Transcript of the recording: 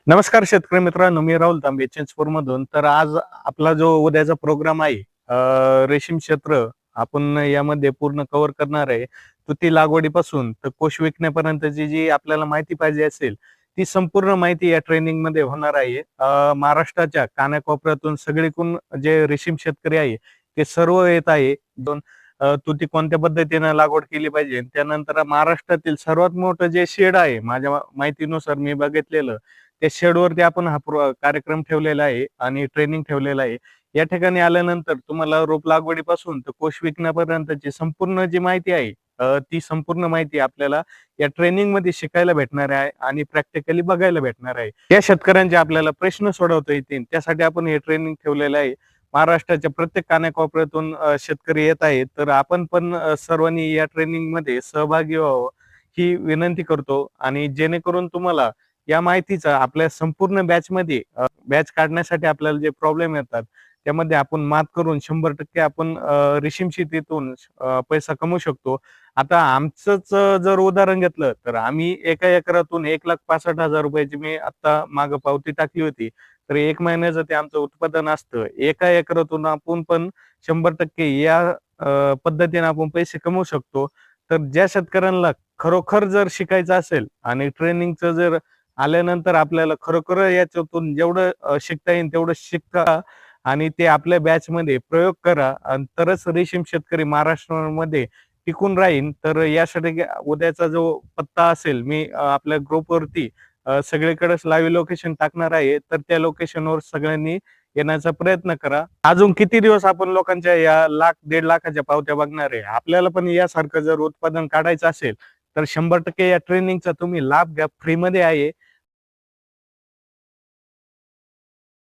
नमस्कार शेतकरी मित्रांनो, मी राहुल तांबे चिंचपूर मधून. तर आज आपला जो उद्याचा प्रोग्राम आहे, रेशीम क्षेत्र आपण यामध्ये पूर्ण कव्हर करणार आहे. तुती लागवडीपासून तर कोष विकण्यापर्यंतची जी आपल्याला माहिती पाहिजे असेल, ती संपूर्ण माहिती या ट्रेनिंग मध्ये होणार आहे. महाराष्ट्राच्या कानाकोपऱ्यातून सगळीकडून जे रेशीम शेतकरी आहे, ते सर्व येत आहे. तुती कोणत्या पद्धतीने लागवड केली पाहिजे. त्यानंतर महाराष्ट्रातील सर्वात मोठं जे शेड आहे, माझ्या माहितीनुसार मी बघितलेलं, त्या शेडवरती आपण हा कार्यक्रम ठेवलेला आहे आणि ट्रेनिंग ठेवलेला आहे. या ठिकाणी आल्यानंतर तुम्हाला रोप लागवडीपासून तर कोष विकण्यापर्यंतची संपूर्ण जी माहिती आहे, ती संपूर्ण माहिती आपल्याला या ट्रेनिंग मध्ये शिकायला भेटणार आहे आणि प्रॅक्टिकली बघायला भेटणार आहे. या शेतकऱ्यांचे आपल्याला प्रश्न सोडवता येतील, त्यासाठी आपण हे ट्रेनिंग ठेवलेलं आहे. महाराष्ट्राच्या प्रत्येक कानाकोपऱ्यातून शेतकरी येत आहेत, तर आपण पण सर्वांनी या ट्रेनिंग मध्ये सहभागी व्हावं ही विनंती करतो. आणि जेणेकरून तुम्हाला या माहितीचा आपल्या संपूर्ण बॅचमध्ये बॅच काढण्यासाठी आपल्याला जे प्रॉब्लेम येतात, त्यामध्ये आपण मात करून 100% आपण रेशीम शेतीतून पैसा कमवू शकतो. आता आमचंच जर उदाहरण घेतलं, तर आम्ही एका एकरातून 1,65,000 रुपयाची मी आता मागे पावती टाकली होती. तर 1 महिन्याचं ते आमचं उत्पादन असतं. एका एकरातून आपण पण 100% या पद्धतीने आपण पैसे कमवू शकतो. तर ज्या शेतकऱ्यांना खरोखर जर शिकायचं असेल आणि ट्रेनिंगचं जर आल्यानंतर आपल्याला खरोखर याच्यातून जेवढं शिकता येईल तेवढं शिका आणि ते आपल्या बॅचमध्ये प्रयोग करा आणि तरच रेशीम शेतकरी महाराष्ट्रामध्ये टिकून राहीन. तर यासाठी उद्याचा जो पत्ता असेल, मी आपल्या ग्रुपवरती सगळीकडेच लाईव्ह लोकेशन टाकणार आहे. तर त्या लोकेशनवर सगळ्यांनी येण्याचा प्रयत्न करा. अजून किती दिवस आपण लोकांच्या या लाख 1.5 लाखाच्या पावत्या बघणार आहे. आपल्याला पण यासारखं जर उत्पादन काढायचं असेल, तर 100% या ट्रेनिंगचा तुम्ही लाभ घ्या. फ्रीमध्ये आहे.